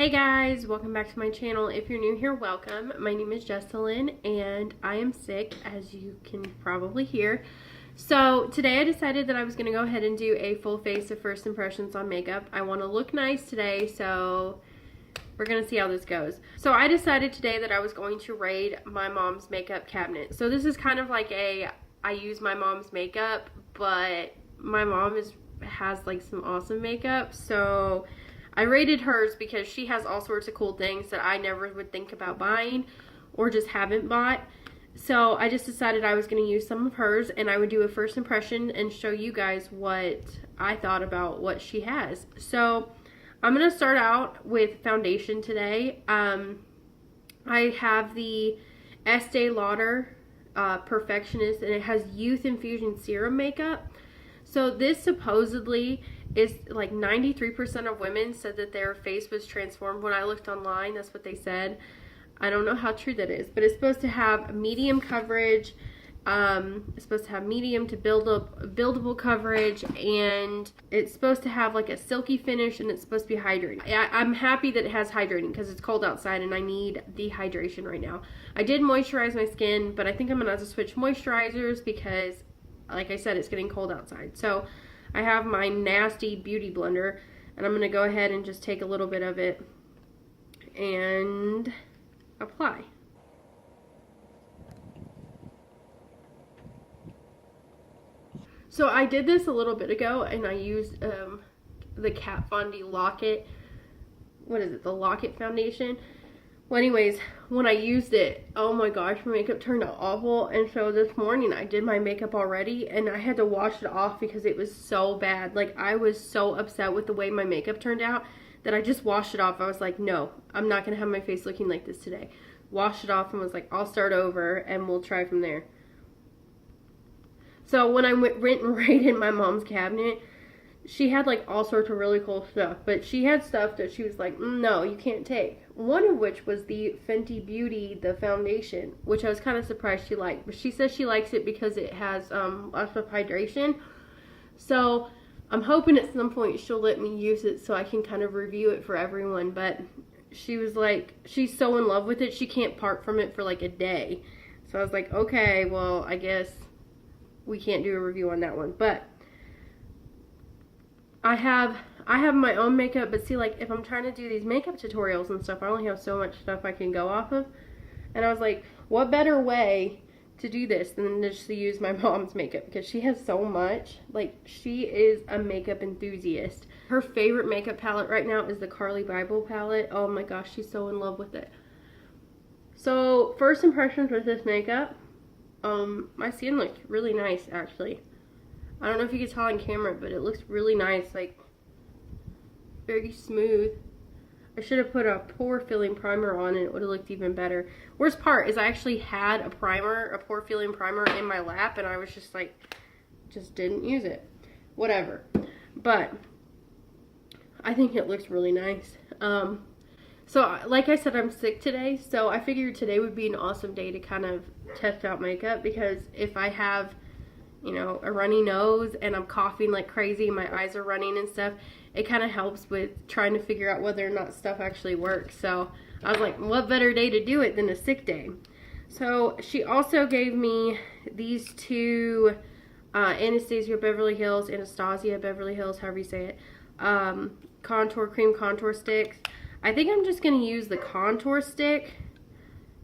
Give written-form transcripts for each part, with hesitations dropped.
Hey guys, welcome back to my channel. If you're new here, welcome. My name is Jaclyn and I am sick, as you can probably hear. So today I decided that I was going to go ahead and do a full face of first impressions on makeup. I want to look nice today, so we're going to see how this goes. So I decided today that I was going to raid my mom's makeup cabinet. So this is kind of like I use my mom's makeup, but my mom has like some awesome makeup, so I rated hers because she has all sorts of cool things that I never would think about buying or just haven't bought. So I just decided I was going to use some of hers and I would do a first impression and show you guys what I thought about what she has. So I'm going to start out with foundation today. I have the Estee Lauder Perfectionist, and it has Youth Infusion Serum makeup. So this supposedly is like 93% of women said that their face was transformed. When I looked online, that's what they said. I don't know how true that is, but it's supposed to have medium coverage. It's supposed to have medium to buildable coverage, and it's supposed to have like a silky finish, and it's supposed to be hydrating. I'm happy that it has hydrating because it's cold outside and I need the hydration right now. I did moisturize my skin, but I think I'm gonna have to switch moisturizers because, like I said, it's getting cold outside. So I have my nasty beauty blender, and I'm going to go ahead and just take a little bit of it and apply. So I did this a little bit ago, and I used the Kat Von D Lock-It, the Lock-It foundation. Well, anyways, when I used it, oh my gosh, my makeup turned out awful. And so this morning I did my makeup already and I had to wash it off because it was so bad. Like, I was so upset with the way my makeup turned out that I just washed it off. I was like, no, I'm not going to have my face looking like this today. Washed it off and was like, I'll start over and we'll try from there. So when I went and raided my mom's cabinet, she had like all sorts of really cool stuff, but she had stuff that she was like, no, you can't take. One of which was the Fenty Beauty, the foundation, which I was kind of surprised she liked. But she says she likes it because it has lots of hydration. So I'm hoping at some point she'll let me use it so I can kind of review it for everyone. But she was like, she's so in love with it, she can't part from it for like a day. So I was like, okay, well, I guess we can't do a review on that one. But I have my own makeup, but see, like, if I'm trying to do these makeup tutorials and stuff, I only have so much stuff I can go off of. And I was like, what better way to do this than just to use my mom's makeup, because she has so much. Like, she is a makeup enthusiast. Her favorite makeup palette right now is the Carly Bible palette. Oh my gosh, she's so in love with it. So, first impressions with this makeup, my skin looked really nice, actually. I don't know if you can tell on camera, but it looks really nice, like very smooth. I should have put a pore filling primer on and it would have looked even better. Worst part is I actually had a pore filling primer in my lap, and I was just like, just didn't use it. Whatever. But I think it looks really nice. So like I said, I'm sick today, so I figured today would be an awesome day to kind of test out makeup, because if I have, you know, a runny nose and I'm coughing like crazy, my eyes are running and stuff, it kind of helps with trying to figure out whether or not stuff actually works. So I was like, what better day to do it than a sick day? So she also gave me these two Anastasia Beverly Hills, however you say it, cream contour sticks. I think I'm just going to use the contour stick,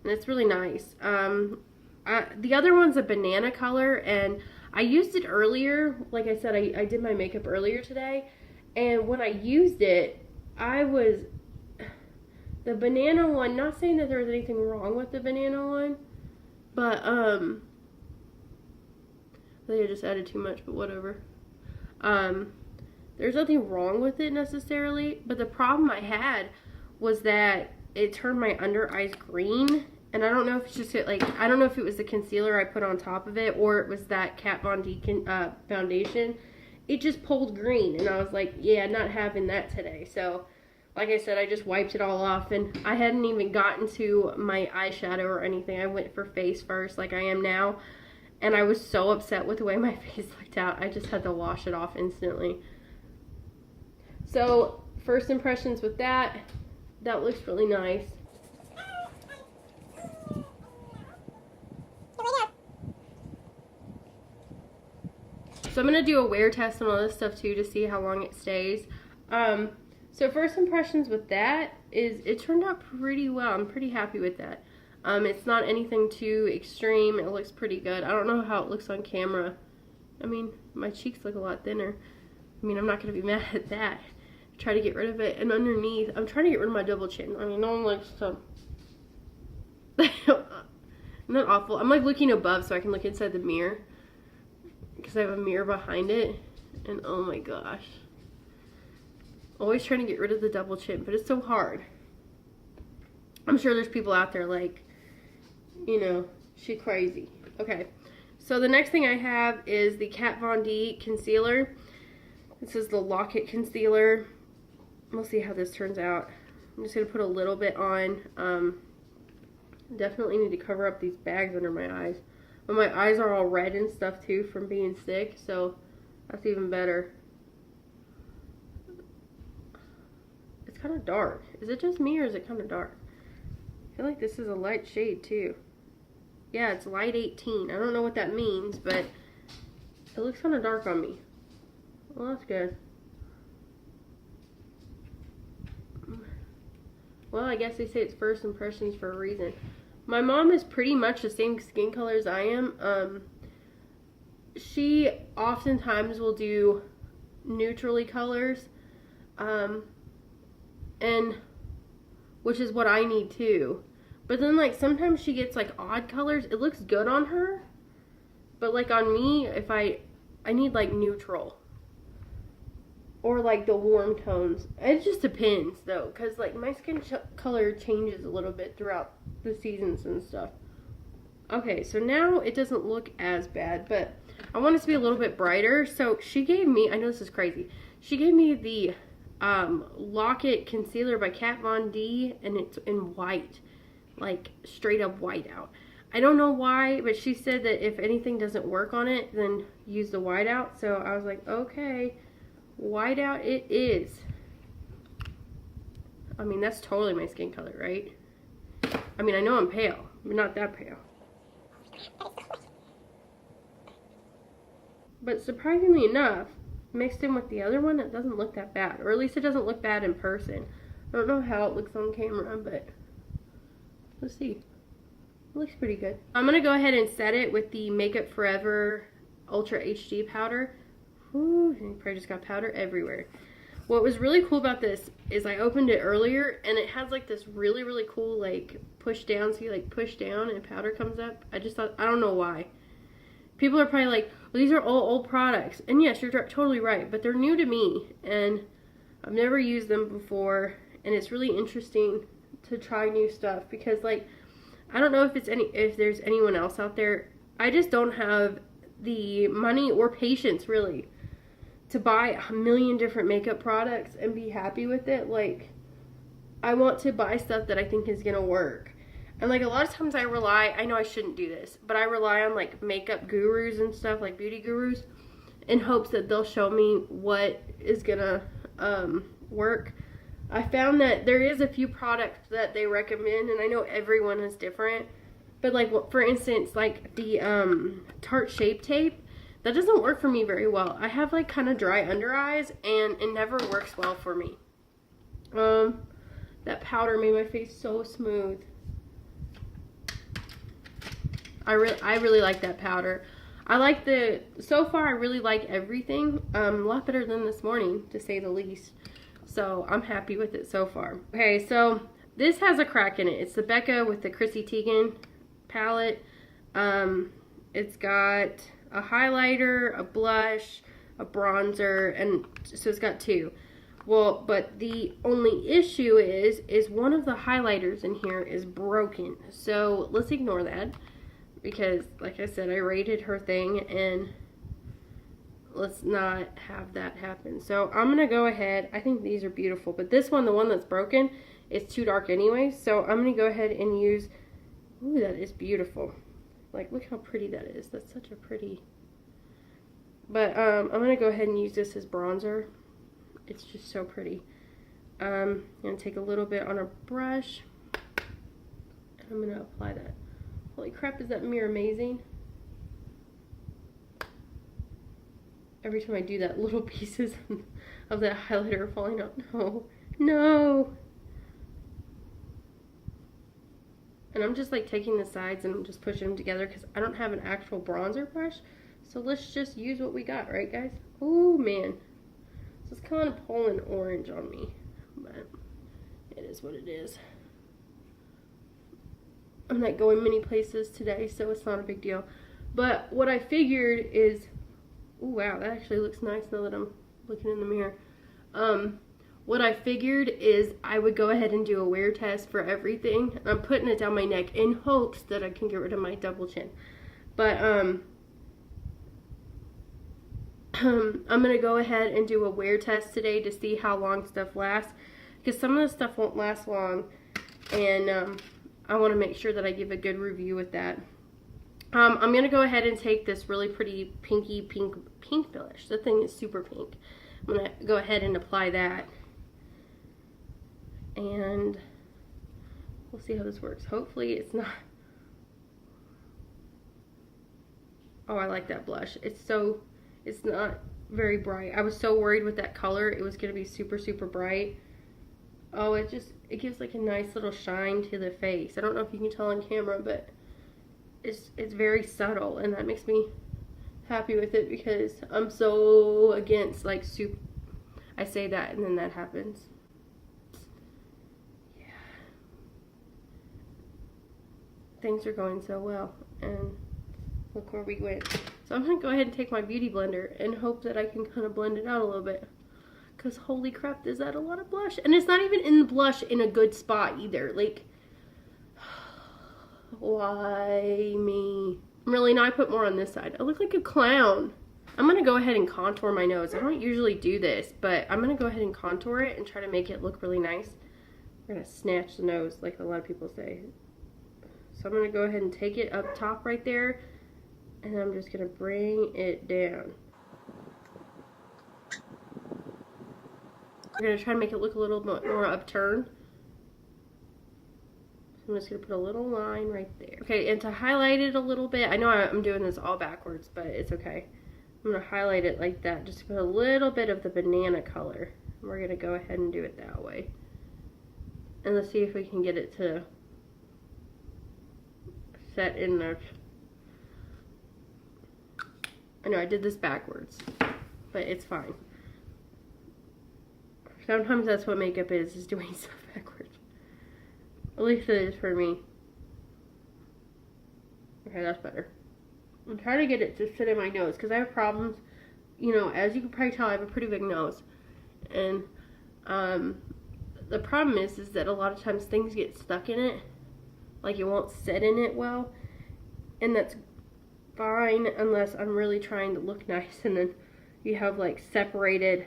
and it's really nice. The other one's a banana color, and I used it earlier. Like I said, I did my makeup earlier today, and when I used it, the banana one, not saying that there was anything wrong with the banana one, but I think I just added too much, but whatever. There's nothing wrong with it necessarily, but the problem I had was that it turned my under eyes green. And I don't know if it's just like, I don't know if it was the concealer I put on top of it, or it was that Kat Von D foundation. It just pulled green, and I was like, yeah, not having that today. So, like I said, I just wiped it all off, and I hadn't even gotten to my eyeshadow or anything. I went for face first, like I am now, and I was so upset with the way my face looked out. I just had to wash it off instantly. So, first impressions with that. That looks really nice. So I'm going to do a wear test on all this stuff too to see how long it stays. So first impressions with that is it turned out pretty well. I'm pretty happy with that. It's not anything too extreme. It looks pretty good. I don't know how it looks on camera. I mean, my cheeks look a lot thinner. I mean, I'm not going to be mad at that. Try to get rid of it. And underneath, I'm trying to get rid of my double chin. I mean, no one likes to... Not awful. I'm like looking above so I can look inside the mirror. Because I have a mirror behind it. And oh my gosh. Always trying to get rid of the double chin, but it's so hard. I'm sure there's people out there like, you know, she crazy. Okay. So the next thing I have is the Kat Von D concealer. This is the Lock-It concealer. We'll see how this turns out. I'm just going to put a little bit on. Definitely need to cover up these bags under my eyes. But my eyes are all red and stuff too from being sick, so that's even better. It's kind of dark. Is it just me or is it kind of dark? I feel like this is a light shade too. Yeah, it's light 18. I don't know what that means, but it looks kind of dark on me. Well, that's good. Well, I guess they say it's first impressions for a reason. My mom is pretty much the same skin color as I am. She oftentimes will do neutrally colors, and which is what I need too. But then like sometimes she gets like odd colors. It looks good on her, but like on me, if I need like neutral or like the warm tones. It just depends though, because like my skin color changes a little bit throughout the seasons and stuff. Okay, so now it doesn't look as bad, but I want it to be a little bit brighter. So she gave me, I know this is crazy, she gave me the Lock-It concealer by Kat Von D, and it's in white, like straight up white out. I don't know why, but she said that if anything doesn't work on it, then use the white out. So I was like, okay, white out it is. I mean, that's totally my skin color, right? I mean, I know I'm pale, but not that pale. But surprisingly enough, mixed in with the other one, it doesn't look that bad. Or at least it doesn't look bad in person. I don't know how it looks on camera, but let's see. It looks pretty good. I'm going to go ahead and set it with the Makeup Forever Ultra HD powder. Ooh, you probably just got powder everywhere. What was really cool about this is I opened it earlier and it has like this really, really cool like push down. So you like push down and powder comes up. I just thought, I don't know why. People are probably like, well, these are all old products. And yes, you're totally right. But they're new to me and I've never used them before. And it's really interesting to try new stuff because like, I don't know if there's anyone else out there. I just don't have the money or patience really to buy a million different makeup products and be happy with it. Like, I want to buy stuff that I think is gonna work. And like a lot of times I know I shouldn't do this, but I rely on like makeup gurus and stuff, like beauty gurus, in hopes that they'll show me what is gonna work. I found that there is a few products that they recommend, and I know everyone is different, but like for instance, like the Tarte Shape Tape, that doesn't work for me very well. I have like kind of dry under eyes and it never works well for me. That powder made my face so smooth. I really like that powder. So far I really like everything. A lot better than this morning, to say the least. So I'm happy with it so far. Okay, so this has a crack in it. It's the Becca with the Chrissy Teigen palette. It's got a highlighter, a blush, a bronzer, and so it's got two. Well, but the only issue is one of the highlighters in here is broken. So let's ignore that because, like I said, I rated her thing and let's not have that happen. So I'm gonna go ahead. I think these are beautiful, but this one, the one that's broken, is too dark anyway. So I'm gonna go ahead and use. Ooh, that is beautiful. Like, look how pretty that is. That's such a pretty. But I'm going to go ahead and use this as bronzer. It's just so pretty. I'm going to take a little bit on a brush. And I'm going to apply that. Holy crap, is that mirror amazing? Every time I do that, little pieces of that highlighter are falling out. No. No! And I'm just like taking the sides and I'm just pushing them together because I don't have an actual bronzer brush. So let's just use what we got, right guys? Oh man. So it's kind of pulling orange on me. But it is what it is. I'm not going many places today, so it's not a big deal. But what I figured is, oh wow, that actually looks nice now that I'm looking in the mirror. What I figured is I would go ahead and do a wear test for everything. And I'm putting it down my neck in hopes that I can get rid of my double chin. But I'm going to go ahead and do a wear test today to see how long stuff lasts. Because some of the stuff won't last long. And I want to make sure that I give a good review with that. I'm going to go ahead and take this really pretty pinky pink blush. The thing is super pink. I'm going to go ahead and apply that. And we'll see how this works. Hopefully it's not. Oh, I like that blush. It's not very bright. I was so worried with that color. It was going to be super, super bright. Oh, it gives like a nice little shine to the face. I don't know if you can tell on camera, but it's very subtle, and that makes me happy with it because I'm so against like soup. I say that and then that happens. Yeah. Things are going so well, and look where we went. So I'm gonna go ahead and take my beauty blender and hope that I can kind of blend it out a little bit. Because holy crap, is that a lot of blush? And it's not even in the blush in a good spot either. Like, why me? Really, now I put more on this side. I look like a clown. I'm going to go ahead and contour my nose. I don't usually do this, but I'm going to go ahead and contour it and try to make it look really nice. We're going to snatch the nose like a lot of people say. So I'm going to go ahead and take it up top right there. And I'm just going to bring it down. We're going to try to make it look a little bit more upturned. So I'm just going to put a little line right there. Okay, and to highlight it a little bit, I know I'm doing this all backwards, but it's okay. I'm going to highlight it like that, just to put a little bit of the banana color. We're going to go ahead and do it that way. And let's see if we can get it to set in there. I know I did this backwards, but it's fine. Sometimes that's what makeup is doing stuff backwards. At least it is for me. Okay, that's better. I'm trying to get it to sit in my nose because I have problems. You know, as you can probably tell, I have a pretty big nose. And the problem is that a lot of times things get stuck in it. Like it won't sit in it well. And that's fine unless I'm really trying to look nice and then you have like separated.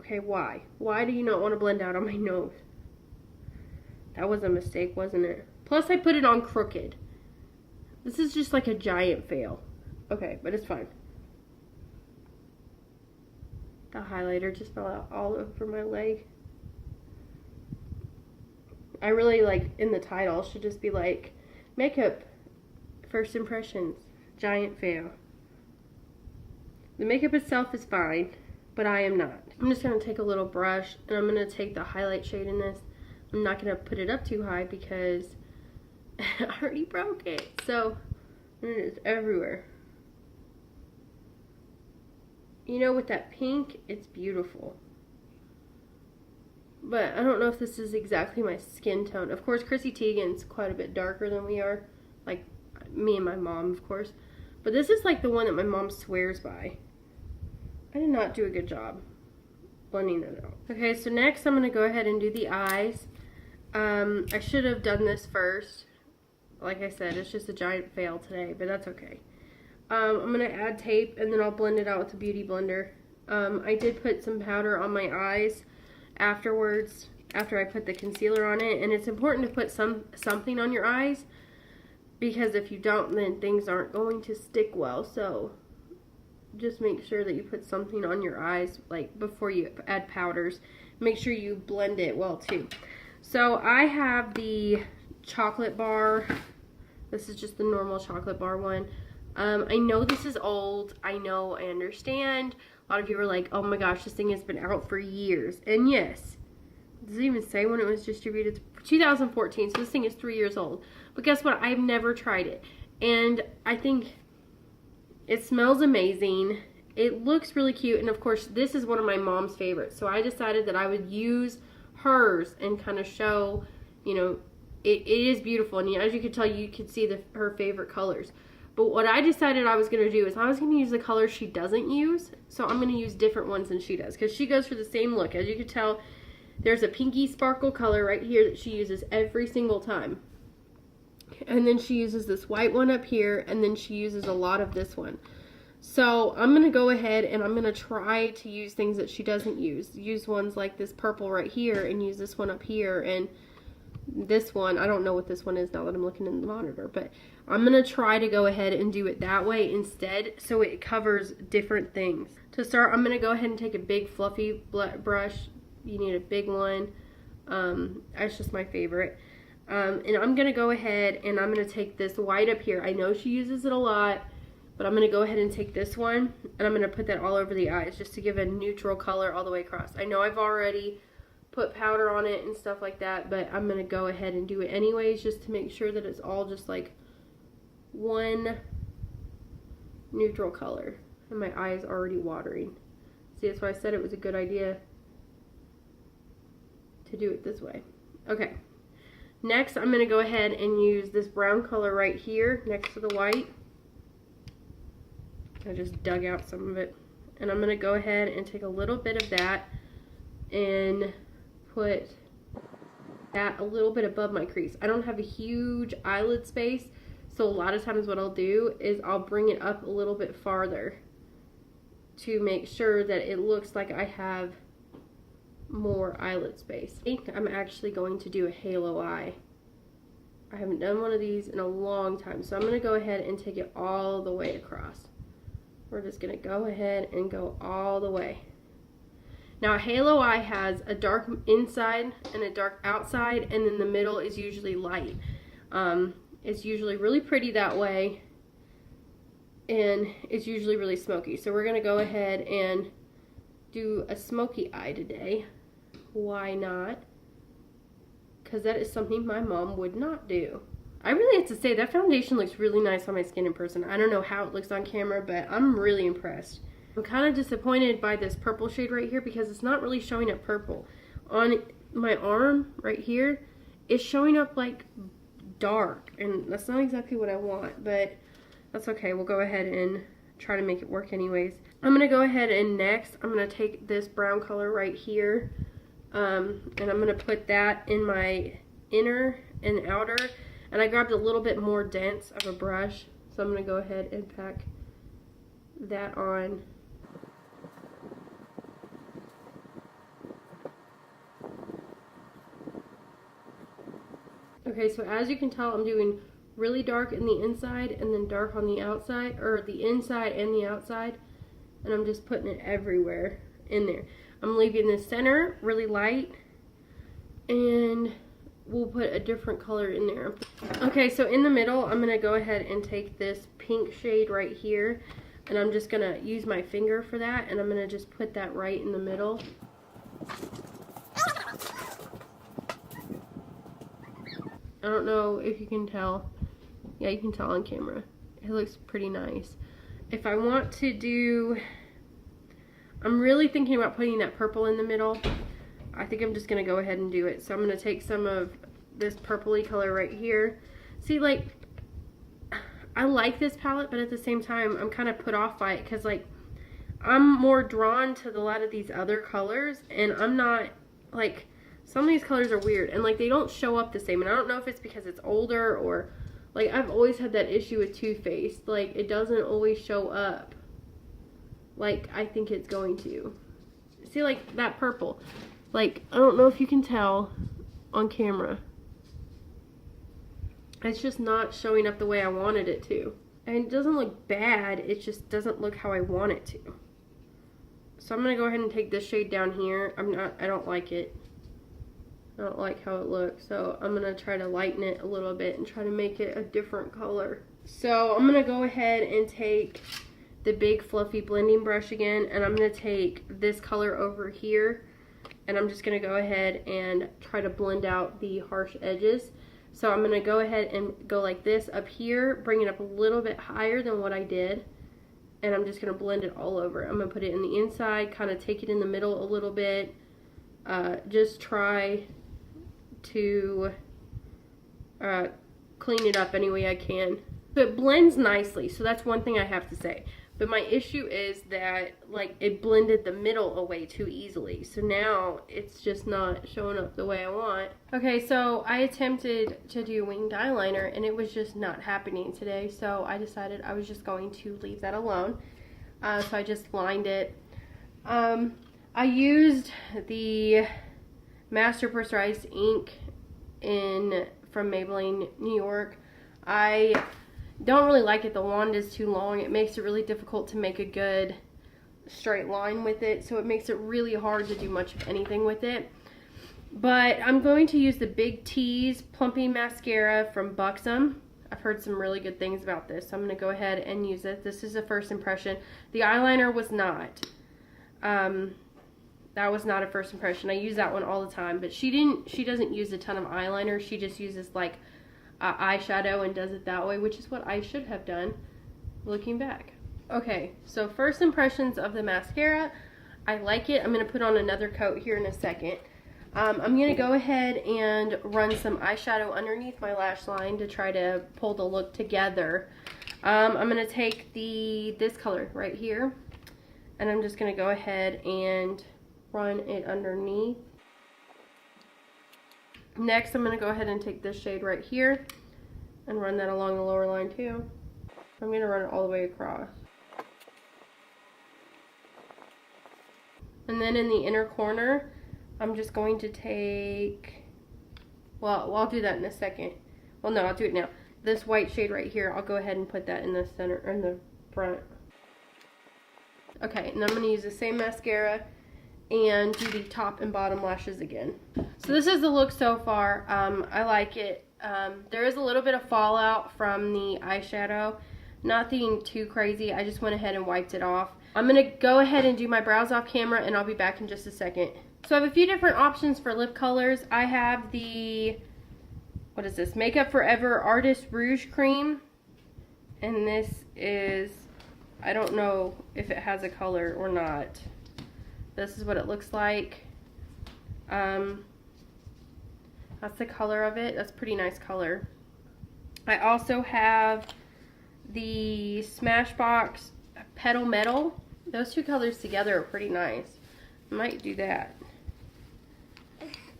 Okay, why? Why do you not want to blend out on my nose? That was a mistake, wasn't it? Plus, I put it on crooked. This is just like a giant fail. Okay, but it's fine. The highlighter just fell out all over my leg. I really like, in the title, should just be like, makeup, first impressions, giant fail. The makeup itself is fine, but I am not. I'm just going to take a little brush and I'm going to take the highlight shade in this. I'm not going to put it up too high because I already broke it. So, and it is everywhere. You know, with that pink, it's beautiful. But I don't know if this is exactly my skin tone. Of course, Chrissy Teigen's quite a bit darker than we are. Like, me and my mom, of course. But this is like the one that my mom swears by. I did not do a good job blending that out. Okay, so next I'm going to go ahead and do the eyes. I should have done this first. Like I said, it's just a giant fail today, but that's okay. I'm going to add tape and then I'll blend it out with the Beauty Blender. I did put some powder on my eyes afterwards, after I put the concealer on it, and it's important to put something on your eyes because if you don't, then things aren't going to stick well. So just make sure that you put something on your eyes, like before you add powders. Make sure you blend it well too. So I have the chocolate bar. This is just the normal chocolate bar one. I know this is old. I know, I understand. A lot of you are like, oh my gosh, this thing has been out for years. And yes, it doesn't even say when it was distributed. It's 2014, so this thing is 3 years old. But guess what? I've never tried it. And I think it smells amazing. It looks really cute. And of course, this is one of my mom's favorites. So I decided that I would use hers and kind of show, you know, it is beautiful. And as you could tell, you could see her favorite colors. But what I decided I was going to do is I was going to use the colors she doesn't use. So I'm going to use different ones than she does. Because she goes for the same look. As you could tell, there's a pinky sparkle color right here that she uses every single time. And then she uses this white one up here. And then she uses a lot of this one. So I'm going to go ahead and I'm going to try to use things that she doesn't use. Use ones like this purple right here. And use this one up here. And this one, I don't know what this one is now that I'm looking in the monitor. But I'm going to try to go ahead and do it that way instead, so it covers different things. To start, I'm going to go ahead and take a big fluffy brush. You need a big one. That's just my favorite. And I'm going to go ahead and I'm going to take this white up here. I know she uses it a lot, but I'm going to go ahead and take this one, and I'm going to put that all over the eyes just to give a neutral color all the way across. I know I've already put powder on it and stuff like that, but I'm going to go ahead and do it anyways just to make sure that it's all just like one neutral color. And my eye is already watering. See, that's why I said it was a good idea to do it this way. Okay, next I'm going to go ahead and use this brown color right here next to the white. I just dug out some of it, and I'm going to go ahead and take a little bit of that and put that a little bit above my crease. I don't have a huge eyelid space, so a lot of times what I'll do is I'll bring it up a little bit farther to make sure that it looks like I have more eyelid space. I think I'm actually going to do a halo eye. I haven't done one of these in a long time, so I'm going to go ahead and take it all the way across. We're just going to go ahead and go all the way. Now, a halo eye has a dark inside and a dark outside, and then the middle is usually light. It's usually really pretty that way, and it's usually really smoky. So we're going to go ahead and do a smoky eye today. Why not? Because that is something my mom would not do. I really have to say that foundation looks really nice on my skin in person. I don't know how it looks on camera, but I'm really impressed. I'm kind of disappointed by this purple shade right here because it's not really showing up purple. On my arm right here, it's showing up like dark, and that's not exactly what I want, but that's okay. We'll go ahead and try to make it work anyways. I'm going to go ahead and next I'm going to take this brown color right here, and I'm going to put that in my inner and outer, and I grabbed a little bit more dense of a brush, so I'm going to go ahead and pack that on. Okay, so as you can tell, I'm doing really dark in the inside and then dark on the outside, or the inside and the outside, and I'm just putting it everywhere in there. I'm leaving the center really light, and we'll put a different color in there. Okay, so in the middle, I'm going to go ahead and take this pink shade right here, and I'm just going to use my finger for that, and I'm going to just put that right in the middle. I don't know if you can tell. Yeah, you can tell on camera. It looks pretty nice. If I want to do, I'm really thinking about putting that purple in the middle. I think I'm just going to go ahead and do it. So I'm going to take some of this purpley color right here. See, like, I like this palette, but at the same time, I'm kind of put off by it because, like, I'm more drawn to a lot of these other colors, and I'm not, like, some of these colors are weird, and like they don't show up the same, and I don't know if it's because it's older or like I've always had that issue with Too Faced. Like it doesn't always show up like I think it's going to. See, like that purple, like I don't know if you can tell on camera, it's just not showing up the way I wanted it to. And it doesn't look bad, it just doesn't look how I want it to. So I'm going to go ahead and take this shade down here. I don't like it. I don't like how it looks. So I'm going to try to lighten it a little bit and try to make it a different color. So I'm going to go ahead and take the big fluffy blending brush again, and I'm going to take this color over here, and I'm just going to go ahead and try to blend out the harsh edges. So I'm going to go ahead and go like this up here, bring it up a little bit higher than what I did, and I'm just going to blend it all over. I'm going to put it in the inside, kind of take it in the middle a little bit, just try to clean it up any way I can. So it blends nicely, so that's one thing I have to say. But my issue is that, like, it blended the middle away too easily. So now it's just not showing up the way I want. Okay, so I attempted to do winged eyeliner and it was just not happening today. So I decided I was just going to leave that alone. So I just lined it. I used the Master Personalized ink from Maybelline, New York. I don't really like it. The wand is too long. It makes it really difficult to make a good straight line with it, so it makes it really hard to do much of anything with it. But I'm going to use the Big T's Plumping Mascara from Buxom. I've heard some really good things about this, so I'm going to go ahead and use it. This is a first impression. The eyeliner was not. That was not a first impression. I use that one all the time, but she doesn't use a ton of eyeliner. She just uses like eyeshadow and does it that way, which is what I should have done looking back. Okay, so first impressions of the mascara. I like it. I'm going to put on another coat here in a second. I'm going to go ahead and run some eyeshadow underneath my lash line to try to pull the look together. I'm going to take this color right here, and I'm just going to go ahead and run it underneath. Next, I'm going to go ahead and take this shade right here and run that along the lower line too. I'm going to run it all the way across. And then in the inner corner, I'm just going to take, well, I'll do that in a second. Well, no, I'll do it now. This white shade right here, I'll go ahead and put that in the center, or in the front. Okay, and I'm going to use the same mascara and do the top and bottom lashes again. So this is the look so far. I like it. There is a little bit of fallout from the eyeshadow. Nothing too crazy. I just went ahead and wiped it off. I'm going to go ahead and do my brows off camera, and I'll be back in just a second. So I have a few different options for lip colors. I have the, what is this? Makeup Forever Artist Rouge Cream. And this is, I don't know if it has a color or not. This is what it looks like. That's the color of it. That's a pretty nice color. I also have the Smashbox Petal Metal. Those two colors together are pretty nice. I might do that.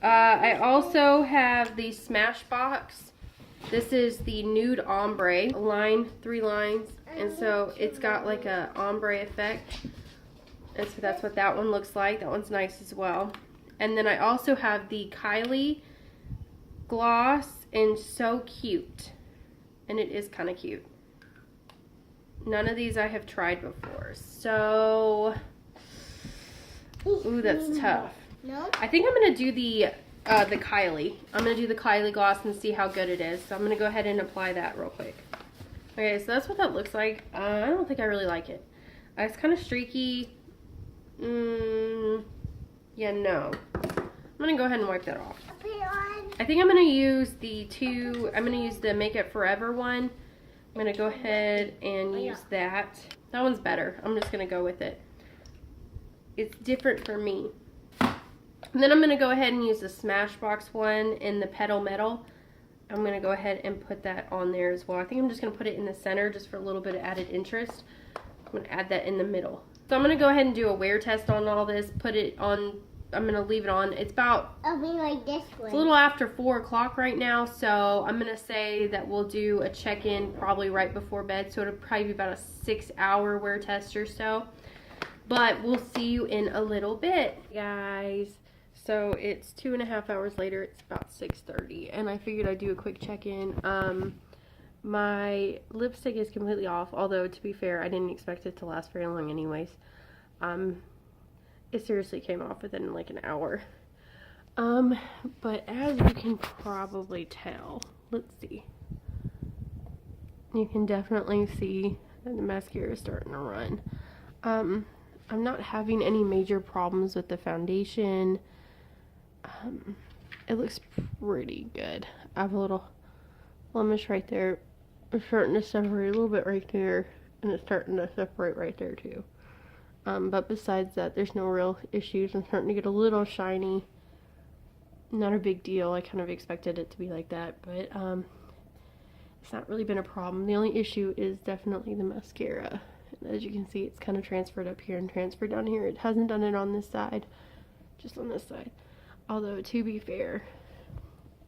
I also have the Smashbox. This is the Nude Ombre. Line, 3 lines. And so it's got like a ombre effect. And so that's what that one looks like. That one's nice as well. And then I also have the Kylie Gloss in So Cute. And it is kind of cute. None of these I have tried before. So, ooh, that's tough. I think I'm going to do the Kylie. I'm going to do the Kylie Gloss and see how good it is. So I'm going to go ahead and apply that real quick. Okay, so that's what that looks like. I don't think I really like it. It's kind of streaky. Yeah, no. I'm going to go ahead and wipe that off. I think I'm going to use I'm going to use the Makeup Forever one. I'm going to go ahead and use that. That one's better. I'm just going to go with it. It's different for me. And then I'm going to go ahead and use the Smashbox one in the Petal Metal. I'm going to go ahead and put that on there as well. I think I'm just going to put it in the center just for a little bit of added interest. I'm going to add that in the middle. So I'm going to go ahead and do a wear test on all this. Put it on, I'm going to leave it on. It's about, like this one. It's a little after 4 o'clock right now. So I'm going to say that we'll do a check-in probably right before bed. So it'll probably be about a 6-hour wear test or so. But we'll see you in a little bit, guys. So it's 2.5 hours later. It's about 6:30, and I figured I'd do a quick check-in. My lipstick is completely off, although to be fair, I didn't expect it to last very long anyways. It seriously came off within like an hour. But as you can probably tell, let's see. You can definitely see that the mascara is starting to run. I'm not having any major problems with the foundation. It looks pretty good. I have a little blemish right there. It's starting to separate a little bit right there, and it's starting to separate right there too. But besides that, there's no real issues. I'm starting to get a little shiny. Not a big deal. I kind of expected it to be like that, but it's not really been a problem. The only issue is definitely the mascara. And as you can see, it's kind of transferred up here and transferred down here. It hasn't done it on this side, just on this side. Although, to be fair,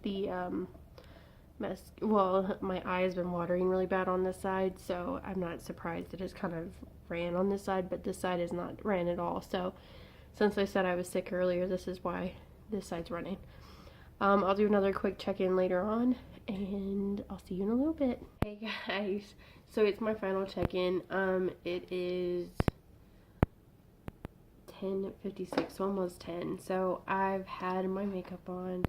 the my eye has been watering really bad on this side, so I'm not surprised that it's kind of ran on this side, but this side is not ran at all. So since I said I was sick earlier, this is why this side's running. I'll do another quick check-in later on, and I'll see you in a little bit. Hey guys, so it's my final check-in. It is 10:56, so almost 10. So I've had my makeup on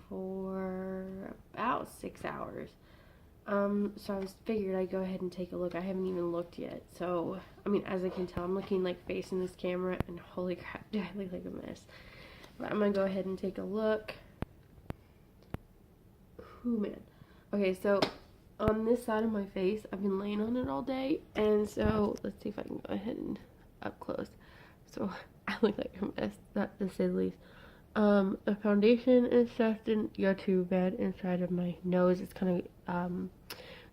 for about 6 hours. So I figured I'd go ahead and take a look. I haven't even looked yet. So, I mean, as I can tell, I'm looking like facing this camera, and holy crap, do I look like a mess. But I'm gonna go ahead and take a look. Ooh, man. Okay, so on this side of my face, I've been laying on it all day, and so let's see if I can go ahead and up close. So I look like a mess, not to say the least. The foundation is just didn't go too bad inside of my nose. It's kind of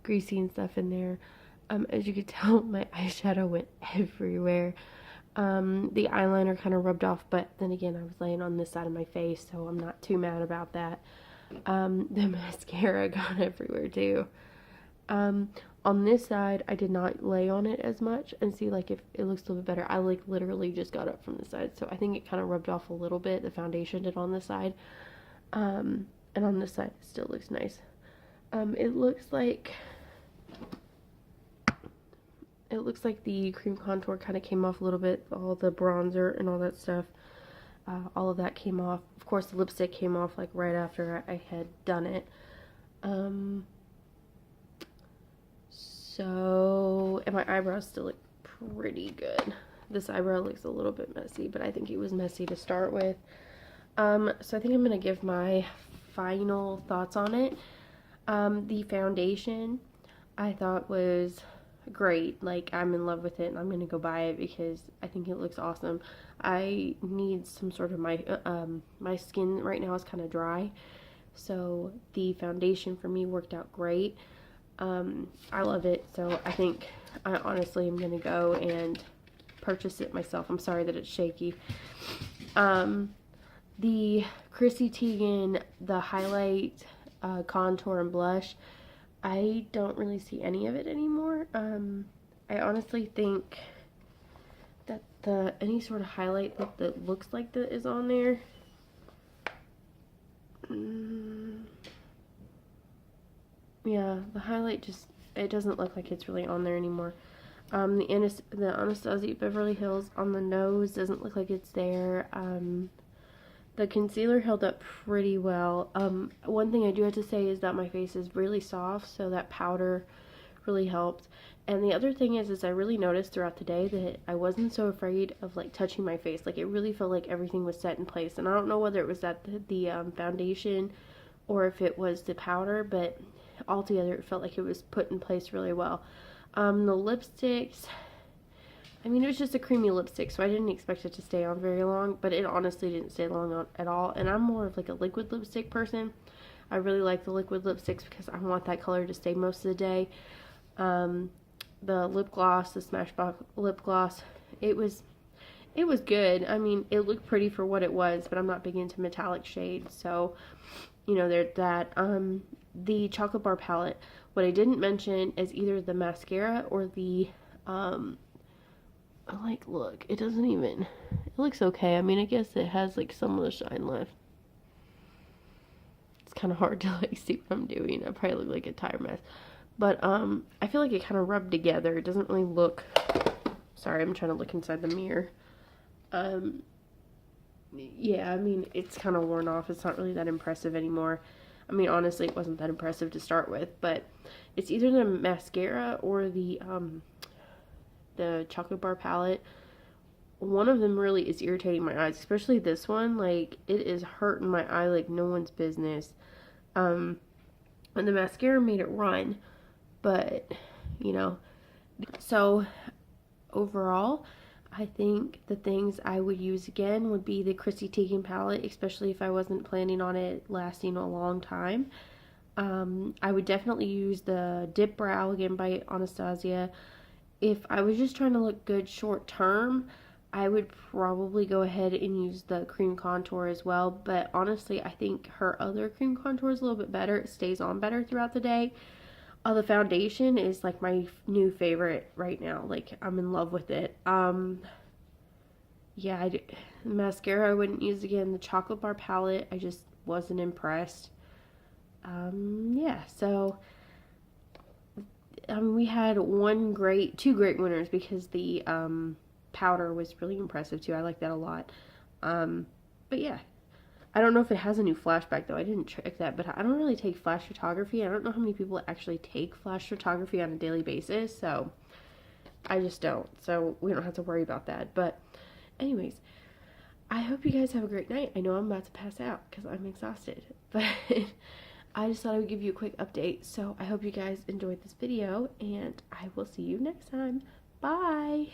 greasy and stuff in there. As you can tell, my eyeshadow went everywhere. The eyeliner kind of rubbed off, but then again, I was laying on this side of my face, so I'm not too mad about that. The mascara got everywhere too. On this side, I did not lay on it as much and see like if it looks a little bit better. I like literally just got up from the side, so I think it kind of rubbed off a little bit. The foundation did on this side, and on this side it still looks nice. It looks like the cream contour kind of came off a little bit. All the bronzer and all that stuff, all of that came off. Of course, the lipstick came off like right after I had done it. So, and my eyebrows still look pretty good. This eyebrow looks a little bit messy, but I think it was messy to start with. So I think I'm going to give my final thoughts on it. The foundation I thought was great. Like, I'm in love with it, and I'm going to go buy it because I think it looks awesome. I need some sort of my skin right now is kind of dry, so the foundation for me worked out great. I love it, so I think I honestly am going to go and purchase it myself. I'm sorry that it's shaky. The Chrissy Teigen, the highlight, contour, and blush, I don't really see any of it anymore. I honestly think that any sort of highlight that looks like that is on there. Yeah, the highlight it doesn't look like it's really on there anymore. The Anastasia Beverly Hills on the nose doesn't look like it's there. The concealer held up pretty well. One thing I do have to say is that my face is really soft, so that powder really helped. And the other thing is I really noticed throughout the day that I wasn't so afraid of like touching my face. Like, it really felt like everything was set in place. And I don't know whether it was that the foundation or if it was the powder, but altogether it felt like it was put in place really well. The lipsticks, I mean, it was just a creamy lipstick, so I didn't expect it to stay on very long, but it honestly didn't stay long on at all. And I'm more of like a liquid lipstick person. I really like the liquid lipsticks because I want that color to stay most of the day. The lip gloss, the Smashbox lip gloss, it was good. I mean, it looked pretty for what it was, but I'm not big into metallic shades, so you know, there's that. The chocolate bar palette, what I didn't mention is either the mascara or the look, it doesn't even, it looks okay. I mean, I guess it has like some of the shine left. It's kind of hard to like see what I'm doing. I probably look like a tire mess, But I feel like it kind of rubbed together. It doesn't really look, sorry, I'm trying to look inside the mirror. Yeah, I mean, it's kind of worn off. It's not really that impressive anymore. I mean, honestly, it wasn't that impressive to start with, but it's either the mascara or the chocolate bar palette. One of them really is irritating my eyes, especially this one. Like, it is hurting my eye like no one's business. And the mascara made it run, but, you know. So, overall, I think the things I would use again would be the Chrissy Teigen palette, especially if I wasn't planning on it lasting a long time. I would definitely use the Dip Brow again by Anastasia. If I was just trying to look good short term, I would probably go ahead and use the cream contour as well. But honestly, I think her other cream contour is a little bit better. It stays on better throughout the day. The foundation is like my new favorite right now. Like, I'm in love with it. Yeah, mascara I wouldn't use again. The chocolate bar palette, I just wasn't impressed. Yeah, so we had two great winners because the powder was really impressive too. I like that a lot. But yeah, I don't know if it has a new flashback though. I didn't check that, but I don't really take flash photography. I don't know how many people actually take flash photography on a daily basis, so I just don't. So we don't have to worry about that. But anyways, I hope you guys have a great night. I know I'm about to pass out because I'm exhausted, but I just thought I would give you a quick update. So I hope you guys enjoyed this video, and I will see you next time. Bye!